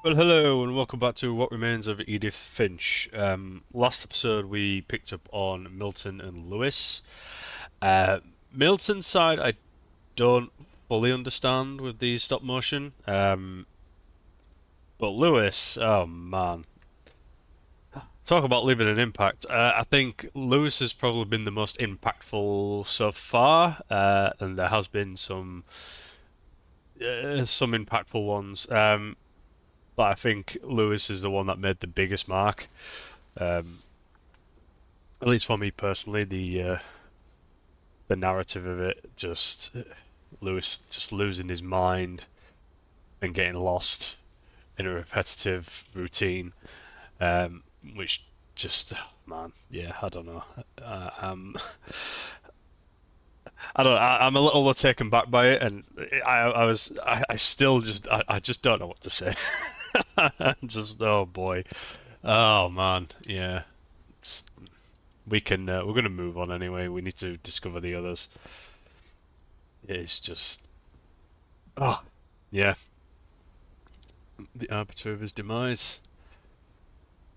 Well, hello and welcome back to What Remains of Edith Finch. Last episode we picked up on Milton and Lewis. Uh, Milton's side I don't fully understand with the stop motion, but Lewis, oh man, talk about leaving an impact. I think Lewis has probably been the most impactful so far, and there has been some impactful ones. But I think Lewis is the one that made the biggest mark. Um, at least for me personally, the narrative of it just Lewis just losing his mind and getting lost in a repetitive routine, which just man, yeah, I don't know. I don't. I'm a little taken back by it, and I still I just don't know what to say. Just oh boy, oh man, yeah. It's, we're gonna move on anyway. We need to discover the others. It's just oh yeah, the arbiter of his demise,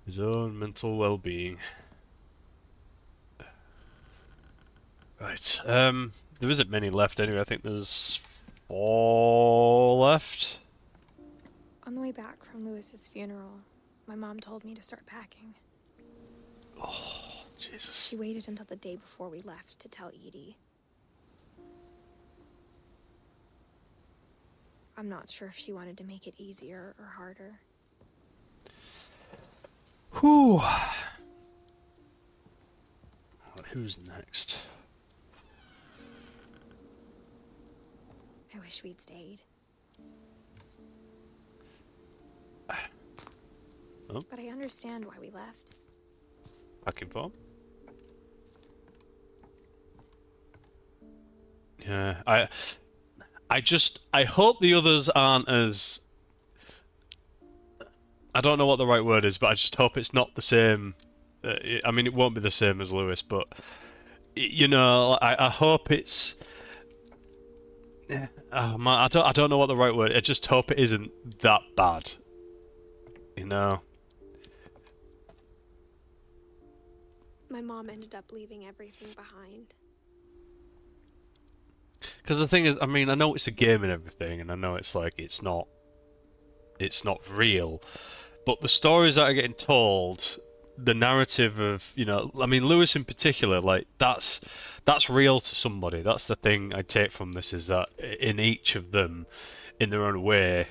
his own mental well-being. Right. There isn't many left anyway. I think there's four left. On the way back from Lewis's funeral, my mom told me to start packing. Oh, Jesus. She waited until the day before we left to tell Edie. I'm not sure if she wanted to make it easier or harder. Whew. Who's next? I wish we'd stayed. Oh, But I understand why we left. packing form. Yeah, I hope the others aren't as I don't know what the right word is, but I just hope it's not the same. I mean, it won't be the same as Lewis, but you know, I hope it's. Oh man, I don't know what the right word. I just hope it isn't that bad. You know. My mom ended up leaving everything behind. Because the thing is, I mean, I know it's a game and everything, and I know it's like it's not real, but the stories that are getting told, the narrative of, you know, I mean, Lewis in particular, like that's real to somebody. That's the thing I take from this is that in each of them, in their own way,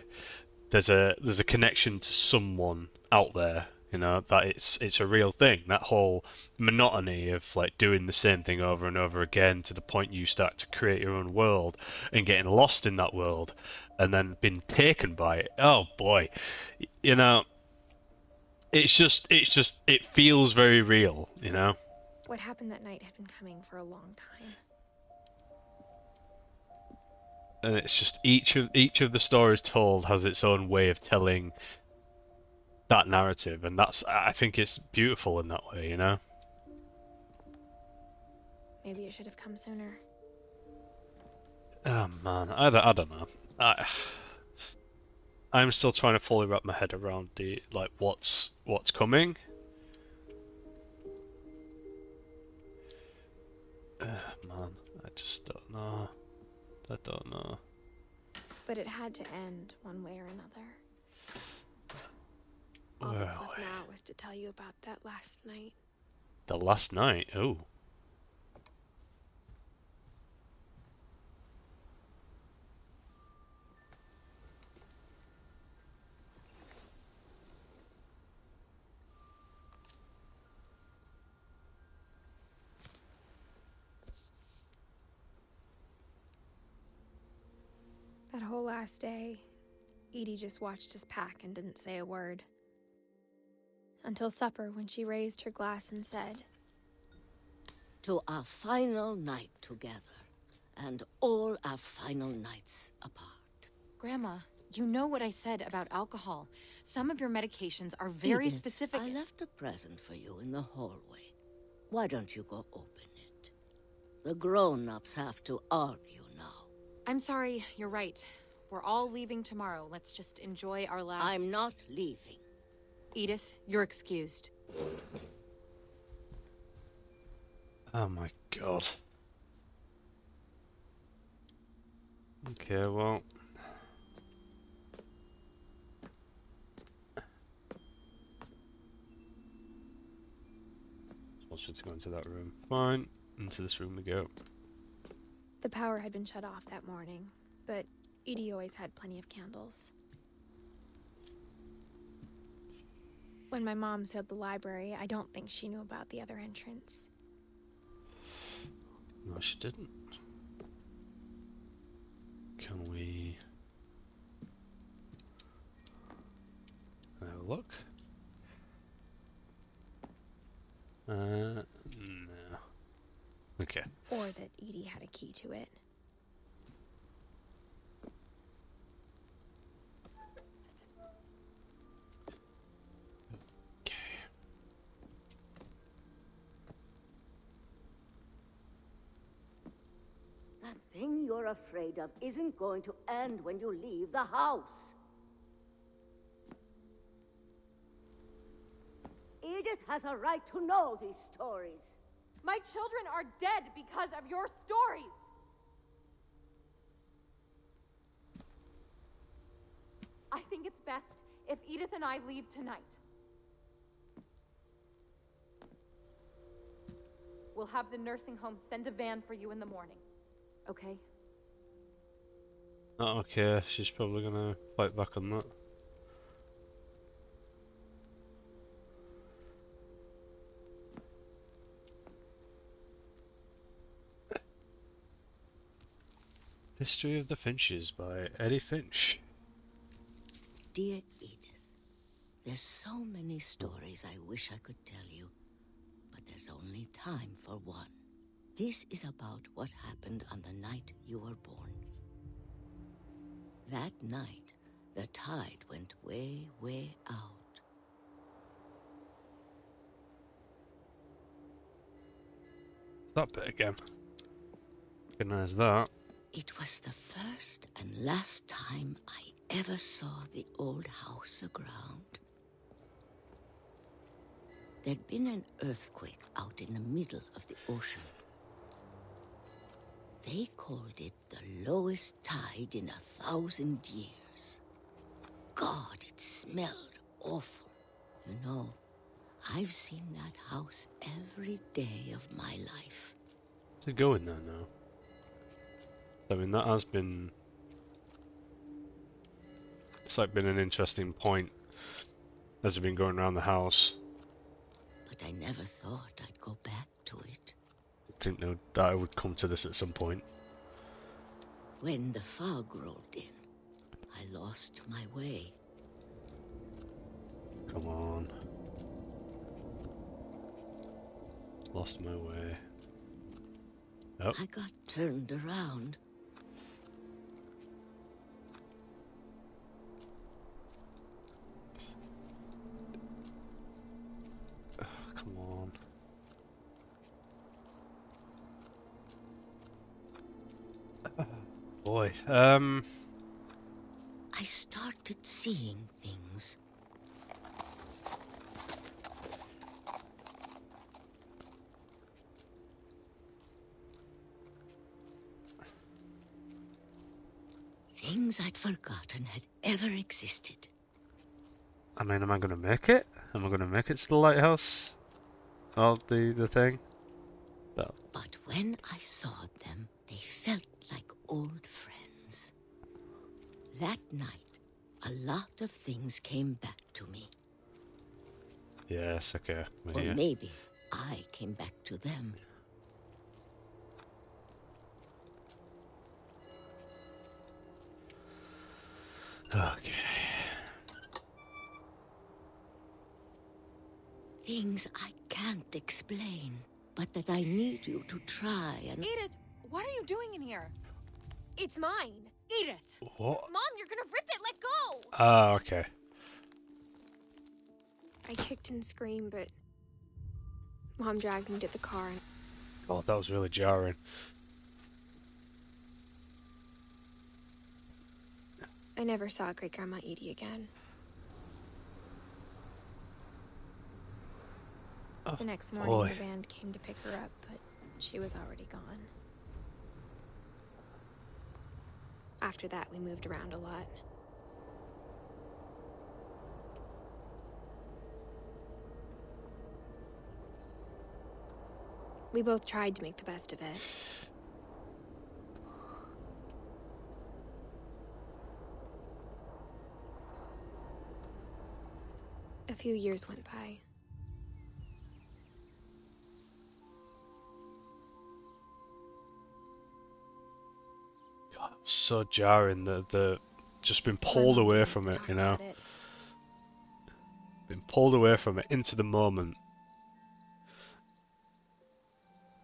there's a connection to someone out there. You know that it's a real thing. That whole monotony of like doing the same thing over and over again to the point you start to create your own world and getting lost in that world, and then being taken by it. Oh boy, you know it feels very real. You know, What happened that night had been coming for a long time. and it's just each of the stories told has its own way of telling that narrative, and that's I think it's beautiful in that way. You know. Maybe it should have come sooner. Oh man, I don't know. I'm still trying to fully wrap my head around the like what's coming. Man, I just don't know. I don't know. But it had to end one way or another. All Where that's are left we? now was to tell you about that last night. The last night. Oh, That whole last day, Edie just watched us pack and didn't say a word. Until supper, when she raised her glass and said, To our final night together, and all our final nights apart. Grandma, you know what I said about alcohol. Some of your medications are very Edith, specific. I left a present for you in the hallway. Why don't you go open it? The grown-ups have to argue now. I'm sorry, you're right. We're all leaving tomorrow. Let's just enjoy our last... I'm not leaving. Edith, you're excused. Oh my god. Okay, well. Wants her to go into that room. Fine. Into this room we go. The power had been shut off that morning, but Edie always had plenty of candles. When my mom sealed the library, I don't think she knew about the other entrance. No, she didn't. Can we have a look? No. Okay. Or that Edie had a key to it. Okay. That thing you're afraid of isn't going to end when you leave the house. Edith has a right to know these stories. My children are dead because of your stories! I think it's best if Edith and I leave tonight. We'll have the nursing home send a van for you in the morning, okay? Not okay. She's probably gonna fight back on that. History of the Finches by Edith Finch. Dear Edith, there's so many stories I wish I could tell you, but there's only time for one. This is about what happened on the night you were born. That night, the tide went way, way out. That bit again. Recognize that. It was the first and last time I ever saw the old house aground. There'd been an earthquake out in the middle of the ocean. They called it the lowest tide in 1,000 years. God, it smelled awful. You know, I've seen that house every day of my life. Is it going there now? I mean, that has been... It's like been an interesting point as I've been going around the house. But I never thought I'd go back to it. I didn't know that I would come to this at some point. When the fog rolled in, I lost my way. Come on. Lost my way. Oh. I got turned around. Come on. Boy, I started seeing things. Things I'd forgotten had ever existed. I mean, am I gonna make it? Am I gonna make it to the lighthouse? Oh, the thing? That. But when I saw them, they felt like old friends. That night, a lot of things came back to me. Yes, okay. We're Or here. maybe I came back to them. Okay. Things I can't explain, but that I need you to try and... Edith, what are you doing in here? It's mine. Edith! What? Mom, you're gonna rip it. Let go. Ah, okay. I kicked and screamed, but Mom dragged me to the car and God, that was really jarring. I never saw Great Grandma Edie again. Oh, The next morning, boy. the band came to pick her up, but she was already gone. After that, we moved around a lot. We both tried to make the best of it. A few years went by. God, so jarring. The just been My pulled mom away didn't from like it, to you talk know. about it. Been pulled away from it into the moment.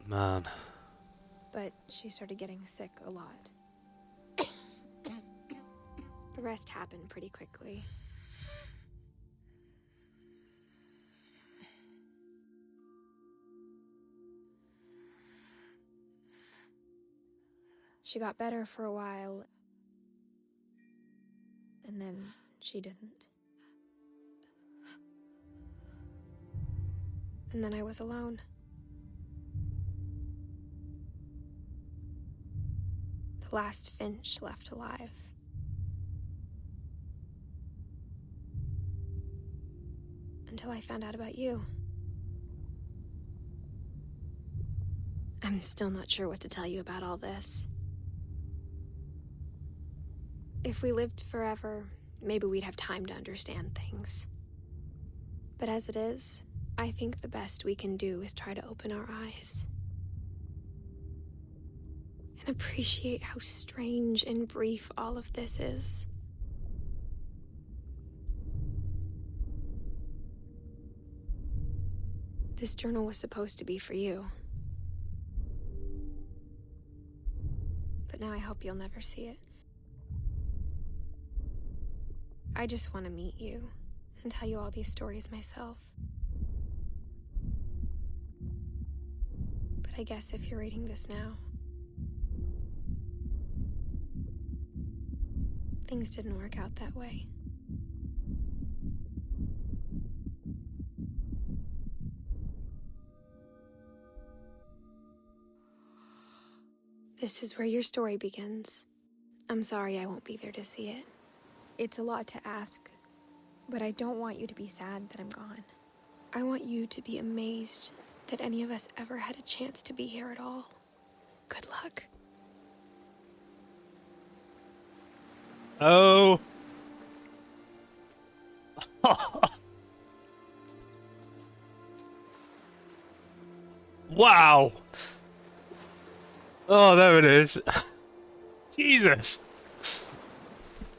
Man. But she started getting sick a lot. The rest happened pretty quickly. She got better for a while, and then she didn't. And then I was alone. The last Finch left alive. Until I found out about you. I'm still not sure what to tell you about all this. If we lived forever, maybe we'd have time to understand things. But as it is, I think the best we can do is try to open our eyes. And appreciate how strange and brief all of this is. This journal was supposed to be for you. But now I hope you'll never see it. I just want to meet you and tell you all these stories myself. But I guess if you're reading this now, things didn't work out that way. This is where your story begins. I'm sorry I won't be there to see it. It's a lot to ask, but I don't want you to be sad that I'm gone. I want you to be amazed that any of us ever had a chance to be here at all. Good luck. Oh. Wow. Oh, there it is. Jesus.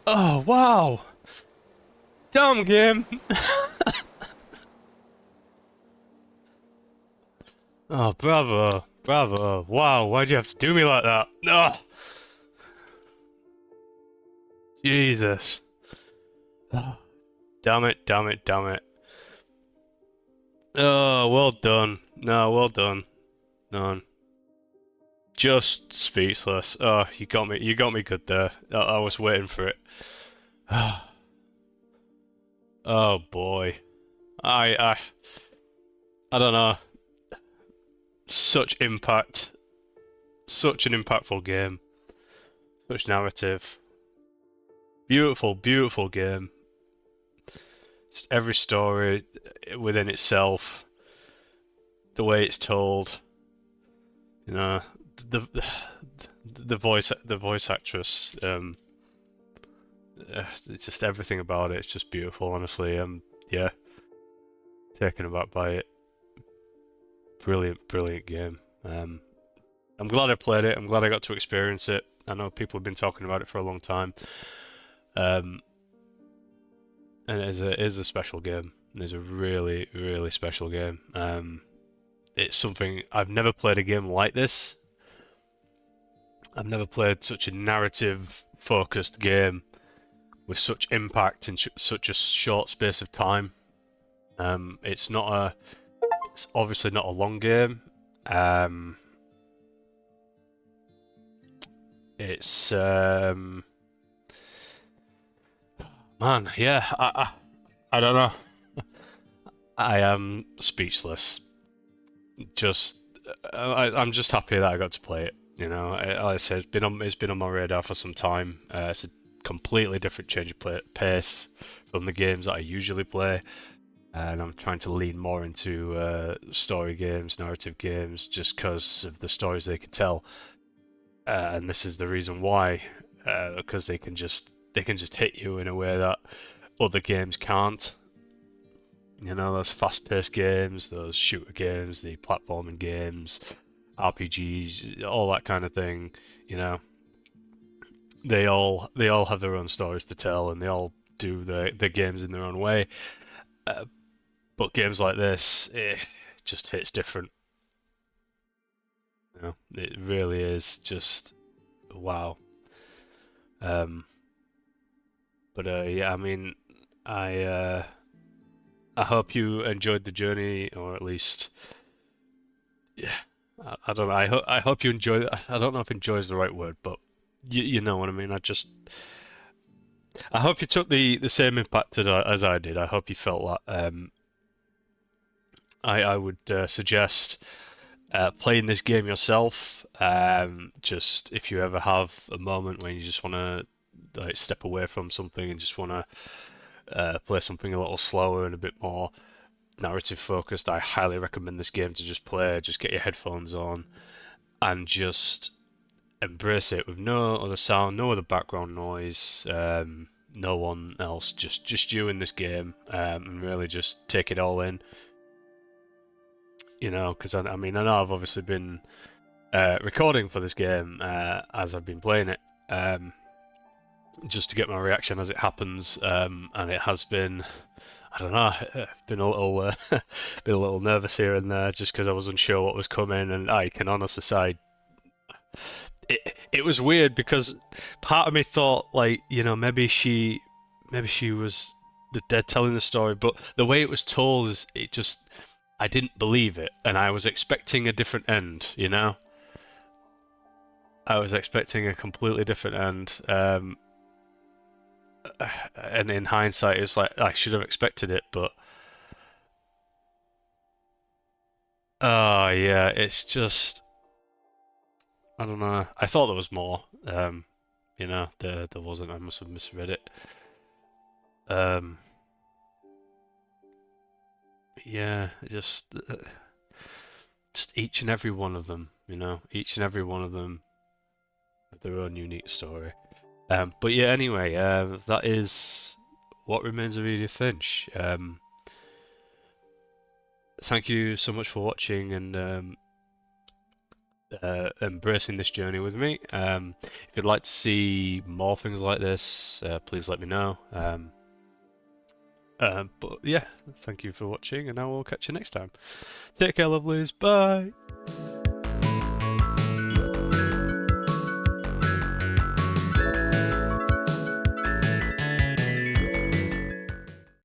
Oh, wow. Damn game. Oh, bravo. Bravo. Wow, why'd you have to do me like that? Oh. Jesus. Oh, damn it, damn it, damn it. Oh, well done. No, well done. None. Just speechless. Oh, you got me good there. I was waiting for it. Oh boy. I don't know. Such impact. Such an impactful game. Such narrative. Beautiful, beautiful game. Just every story within itself. The way it's told. You know, the voice actress. It's just everything about it. It's just beautiful, honestly. Yeah, taken aback by it. Brilliant, brilliant game. I'm glad I played it. I'm glad I got to experience it. I know people have been talking about it for a long time. And it is a special game. It's a really, really special game. It's something I've never played a game like this. I've never played such a narrative-focused game with such impact in such a short space of time. It's obviously not a long game. It's Man, yeah, I don't know. I am speechless. Just, I'm just happy that I got to play it. You know, like I said, it's been on my radar for some time. It's a completely different change of pace from the games that I usually play, and I'm trying to lean more into story games, narrative games, just because of the stories they can tell. And this is the reason why, because they can just hit you in a way that other games can't. You know, those fast-paced games, those shooter games, the platforming games, RPGs, all that kind of thing. You know, they all have their own stories to tell, and they all do the games in their own way. Uh, but games like this, just hits different. You know, it really is just wow. Um, but yeah, I mean, I uh, I hope you enjoyed the journey, or at least, yeah, I don't know. I hope you enjoy it. I don't know if "enjoy" is the right word, but you know what I mean. I hope you took the same impact as I did. I hope you felt that. I would suggest playing this game yourself. Just if you ever have a moment when you just want to like step away from something and just want to play something a little slower and a bit more narrative focused, I highly recommend this game to just play. Just get your headphones on and just embrace it with no other sound, no other background noise, no one else, just you in this game, and really just take it all in. You know, because I mean, I know I've obviously been recording for this game as I've been playing it, just to get my reaction as it happens, and it has been, I don't know, been a little, been a little nervous here and there, just because I wasn't sure what was coming, and I can honestly say, it was weird because part of me thought like, you know, maybe she was the dead telling the story, but the way it was told is it just, I didn't believe it, and I was expecting a different end, you know. I was expecting a completely different end. And in hindsight, it's like I should have expected it, but yeah, it's just I don't know. I thought there was more. You know, there wasn't. I must have misread it. Um, yeah, just each and every one of them. You know, each and every one of them have their own unique story. But yeah, anyway, that is what remains of Edith Finch. Thank you so much for watching and embracing this journey with me. If you'd like to see more things like this, please let me know. But yeah, thank you for watching, and I will catch you next time. Take care, lovelies. Bye.